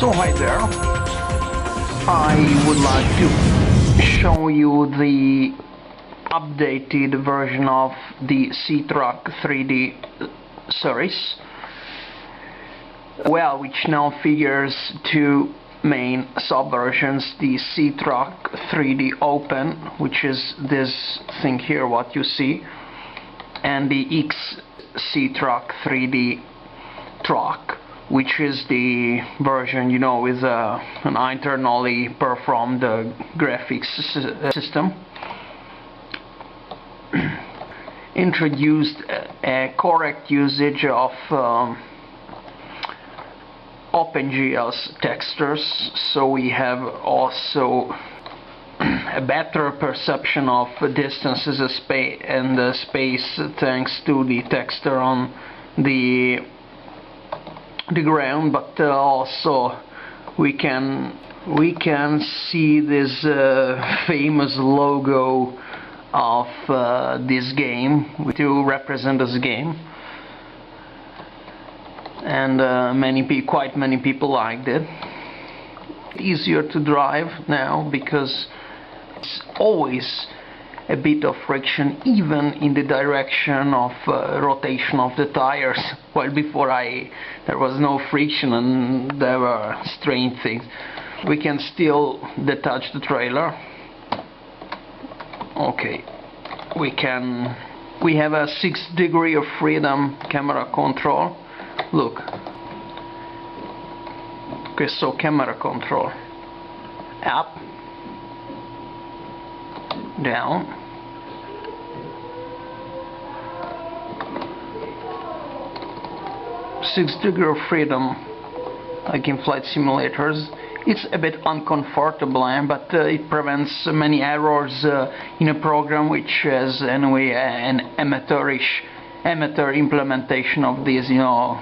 So hi there, I would like to show you the updated version of the CTruck3D series, which now figures two main subversions: the CTruck3D Open, which is this thing here what you see, and the CTruck3D Truck, which is the version, you know, with an internally performed graphics system. Introduced a correct usage of OpenGL's textures, so we have also a better perception of distances and space thanks to the texture on the ground, but also we can see this famous logo of this game to represent this game, and quite many people liked it. Easier to drive now because it's always a bit of friction, even in the direction of rotation of the tires, while before there was no friction and there were strange things. We can still detach the trailer. Okay, we have a 6 degree of freedom camera control. Look. Okay, so camera control. Up, down, six degree of freedom, like in flight simulators. It's a bit uncomfortable, but it prevents many errors in a program which has anyway an amateur implementation of this, you know,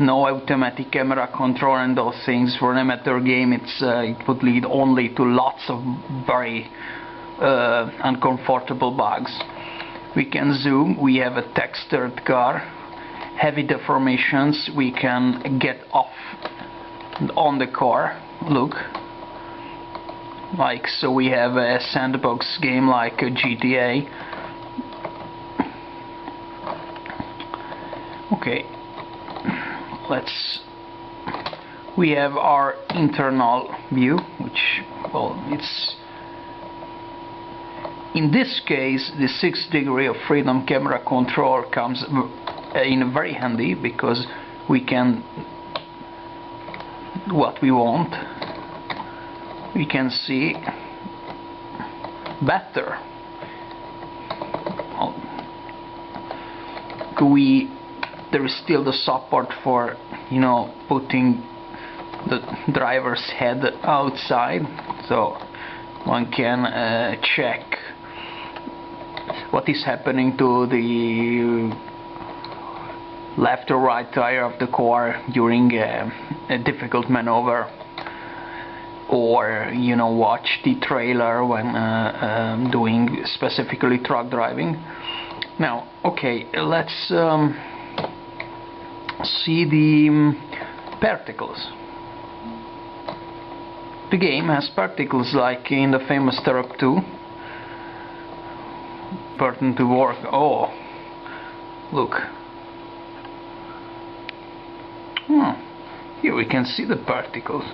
no automatic camera control and those things. For an amateur game, it would lead only to lots of very uncomfortable bugs. We can zoom. We have a textured car. Heavy deformations. We can get off on the car. Look, like so. We have a sandbox game like a GTA. Okay, we have our internal view, which, well, it's in this case the 6 degree of freedom camera control comes in very handy, because we can do what we want. We can see better. There is still the support for, you know, putting the driver's head outside, so one can check what is happening to the left or right tire of the car during a difficult maneuver, or, you know, watch the trailer when doing specifically truck driving. Now, okay, let's see the particles. The game has particles like in the famous Terep 2. Important to work. Oh, look. Here we can see the particles.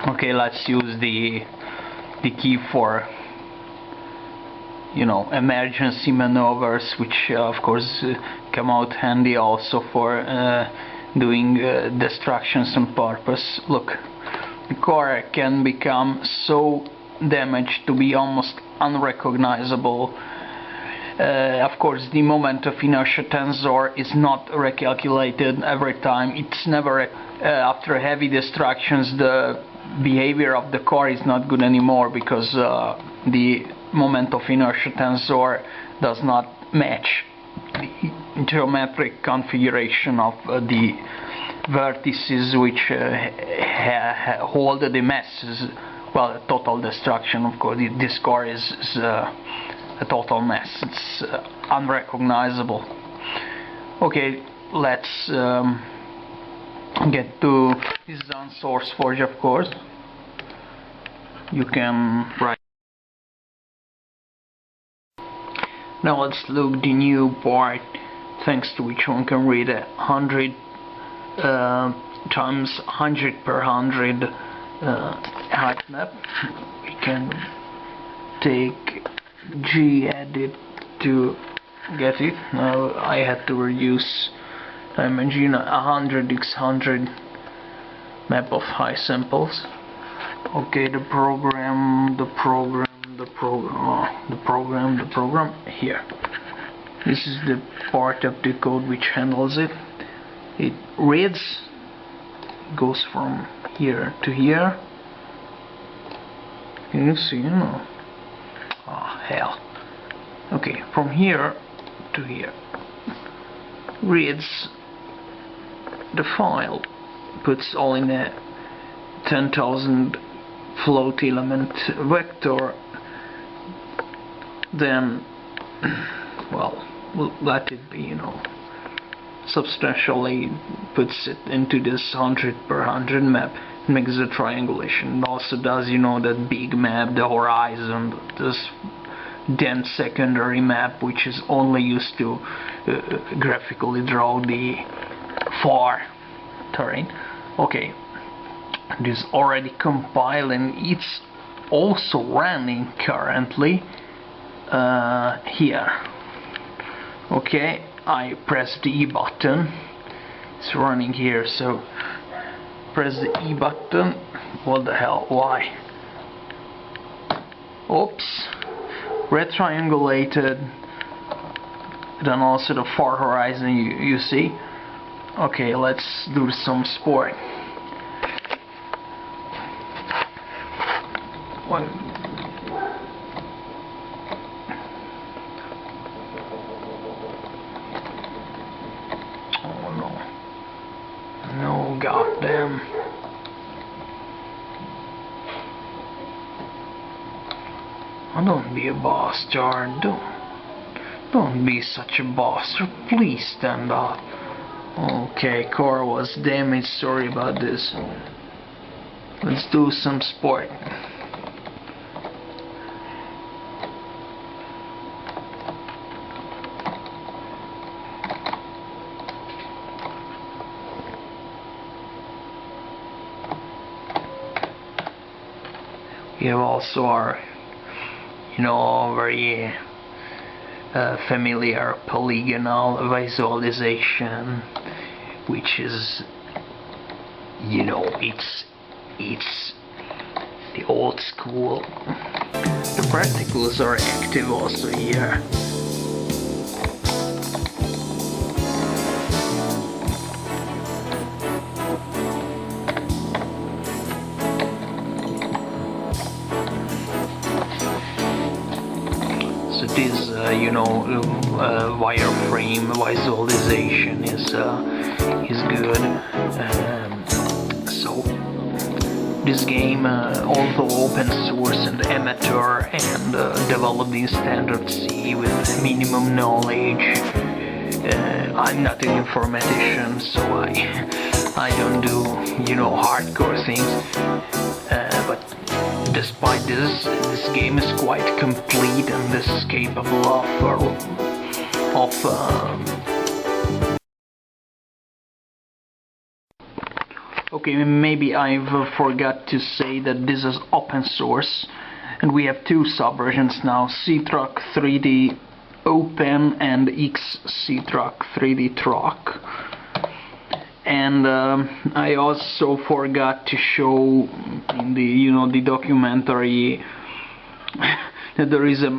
Okay, let's use the key for, you know, emergency maneuvers, which of course come out handy also for doing distractions on purpose. Look, the car can become so damaged to be almost unrecognizable. Of course, the moment of inertia tensor is not recalculated every time. It's never after heavy distractions, the behavior of the car is not good anymore, because the moment of inertia tensor does not match the geometric configuration of the vertices which hold the masses well, total destruction. Of course, this car is a total mess. It's unrecognizable. Okay, let's get to this is on SourceForge, of course. You can write. Now let's look the new part, thanks to which one can read 100 times 100 per 100 height map. We can take gedit to get it. Now I had to reduce dimension 100x100 map of high samples. Okay, the program here. This is the part of the code which handles it. It reads, goes from here to here. Can you see? No. Oh hell. Okay, from here to here. Reads the file, puts all in a 10,000 float element vector, then well, we'll let it be, substantially puts it into this 100 per 100 map, makes a triangulation. It also does, that big map, the horizon, this dense secondary map, which is only used to graphically draw the far terrain. Okay, it is already compiled and it's also running currently here. Okay, I press the E button. It's running here, so press the E button. What the hell? Why? Oops. Retriangulated. Then also the far horizon you see. Okay, let's do some sport. What? Oh no. No, goddamn. Oh, don't be a bastard. Don't be such a bastard. Please stand up. Okay, car was damaged. Sorry about this. Let's do some sport. We have also our, very familiar polygonal visualization, which is, it's the old school. The particles are active also here. So this, wireframe visualization is good. So this game, although open source and amateur and developed in standard C with minimum knowledge, I'm not an informatician, so I don't do hardcore things. But despite this game is quite complete and this is capable of okay, maybe I've forgot to say that this is open source, and we have two subversions now: CTruck3D Open and CTruck3D Truck. And I also forgot to show in the documentary that there is a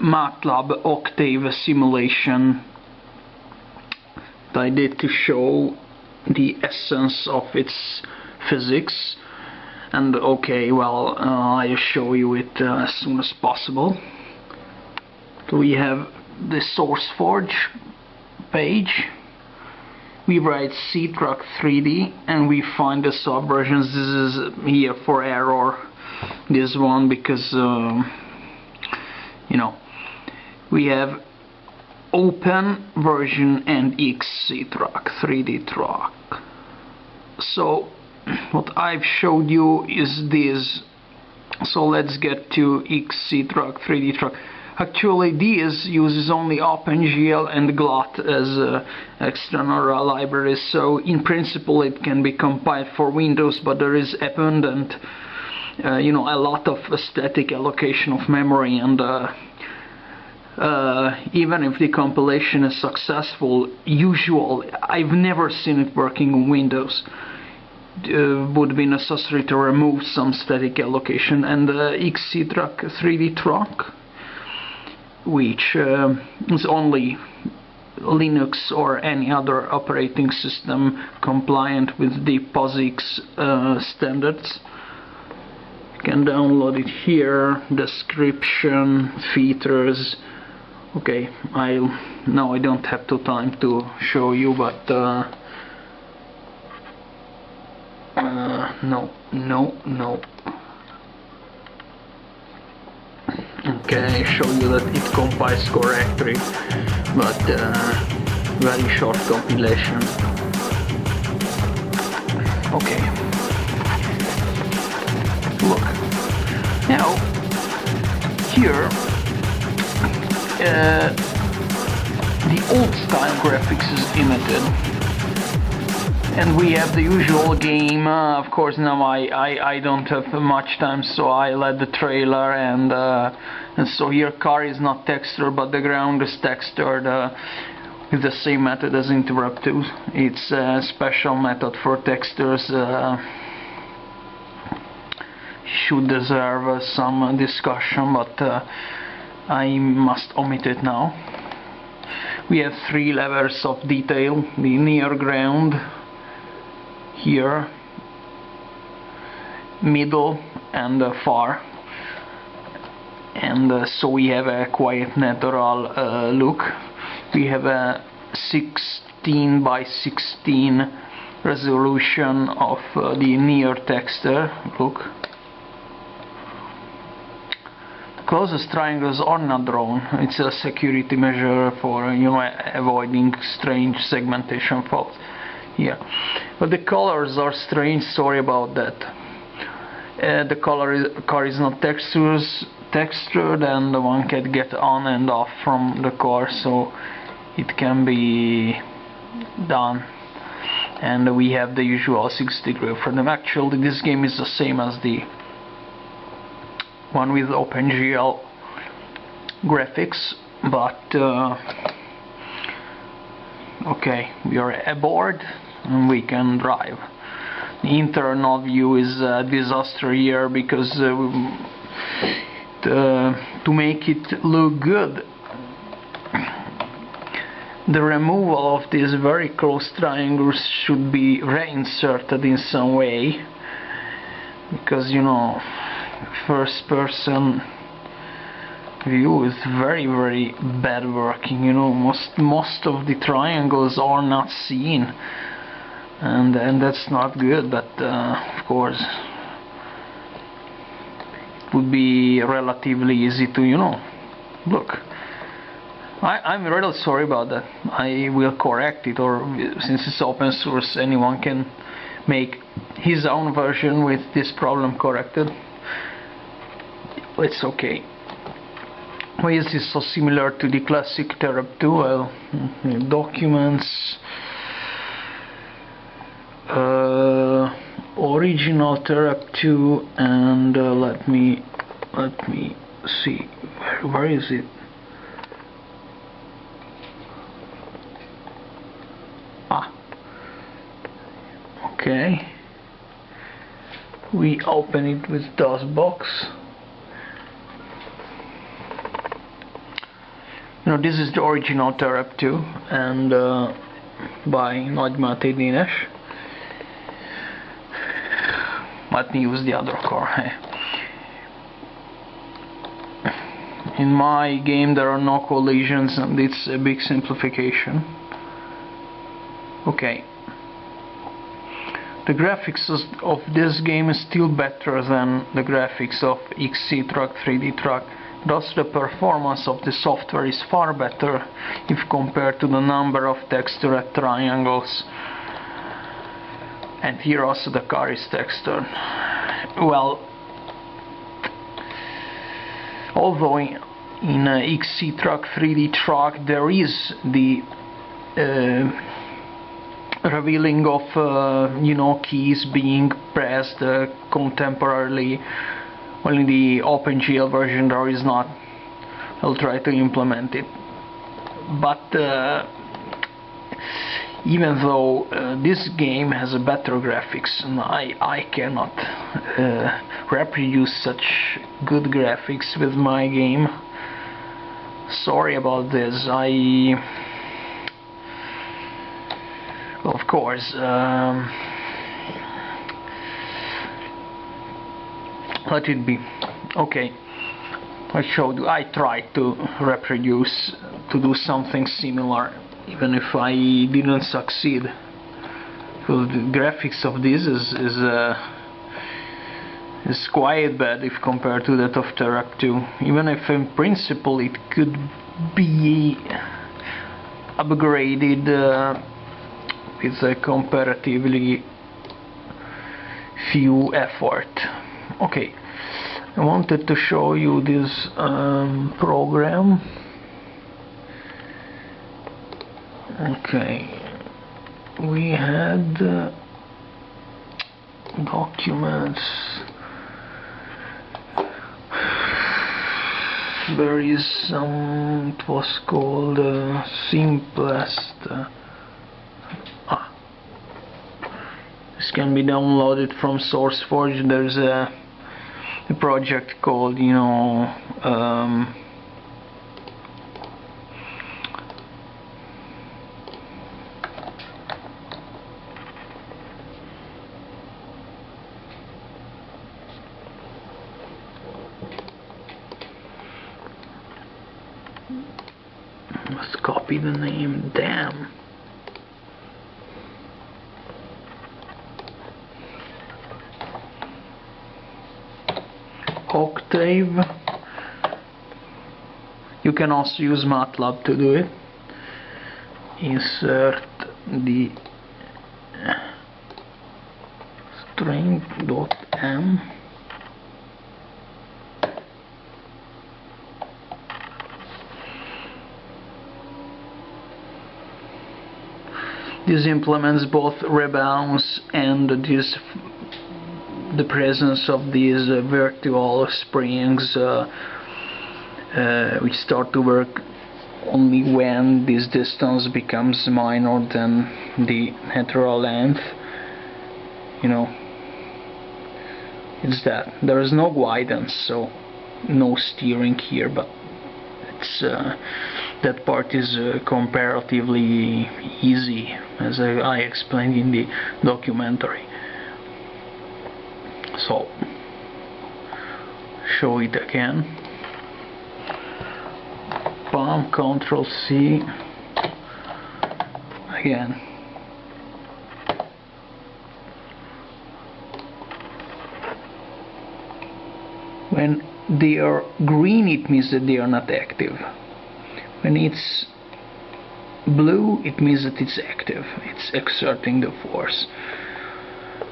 MATLAB Octave simulation that I did to show the essence of its physics. And okay, well, I'll show you it as soon as possible. So we have the SourceForge page. We write CTruck3D and we find the subversions. This is here for error this one because you know, we have open version and CTruck3D truck. So what I've showed you is this. So let's get to CTruck3D truck. Actually, this uses only OpenGL and GLOT as external libraries, so in principle it can be compiled for Windows, but there is abundant, you know, a lot of static allocation of memory, and even if the compilation is successful, usually I've never seen it working on Windows. Would be necessary to remove some static allocation, and CTruck3D truck, which is only Linux or any other operating system compliant with the POSIX standards. You can download it here. Description, features. Okay, now I don't have the time to show you, but no. Okay, I show you that it compiles correctly, but very short compilation. Okay. Look. Now, here, the old style graphics is emitted. And we have the usual game. Of course, now I don't have much time, so I let the trailer, and so here car is not textured, but the ground is textured with the same method as in Terep 2. It's a special method for textures. Should deserve some discussion, but I must omit it now. We have 3 levels of detail: the near ground, here, middle, and far, and so we have a quite natural look. We have a 16 by 16 resolution of the near texture. Look, the closest triangles are not drawn. It's a security measure for, you know, avoiding strange segmentation faults. Yeah, but the colors are strange. Sorry about that. The car is not textured, and one can get on and off from the car, so it can be done. And we have the usual 6-degree freedom. Actually, this game is the same as the one with OpenGL graphics, but okay, we are aboard and we can drive. The internal view is a disaster here because to make it look good, the removal of these very close triangles should be reinserted in some way, because, you know, first person view is very bad working. You know, most of the triangles are not seen, and that's not good. But of course it would be relatively easy to, you know, look. I'm really sorry about that. I will correct it, or since it's open source, anyone can make his own version with this problem corrected. It's okay. Why is this so similar to the classic Terep 2? Well, documents, original Terep 2, and let me see, where is it? Okay, we open it with DOSBox. You know, this is the original Terep 2, and by Nagymáté Dénes. Let me use the other car. In my game there are no collisions, and it's a big simplification. Okay. the graphics of this game is still better than the graphics of CTruck3D truck. Thus the performance of the software is far better if compared to the number of textured triangles. And here also the car is textured. Well, although in CTruck3D truck there is the revealing of keys being pressed contemporarily, well, in the OpenGL version there is not. I'll try to implement it, but even though this game has a better graphics, and I cannot reproduce such good graphics with my game. Sorry about this. Of course, let it be. Okay, I showed you. I tried to reproduce, to do something similar, even if I didn't succeed. So the graphics of this is quite bad if compared to that of Terep 2. Even if in principle it could be upgraded with a comparatively few effort. Okay, I wanted to show you this program. Okay, we had documents. There is some, it was called simplest. This can be downloaded from SourceForge. There's a project called, let's copy the name. Damn. Octave. You can also use MATLAB to do it. Insert the string.m. This implements both rebounds and the presence of these vertical springs which start to work only when this distance becomes minor than the natural length. It's that. There is no guidance, so no steering here, but it's that part is comparatively easy, as I explained in the documentary. So, show it again. Palm, Ctrl C again. When they are green, it means that they are not active. When it's blue, it means that it's active. It's exerting the force.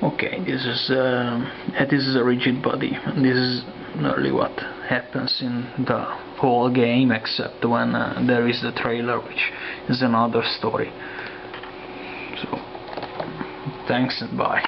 Okay, this is a rigid body, and this is nearly what happens in the whole game, except when there is the trailer, which is another story. So, thanks and bye.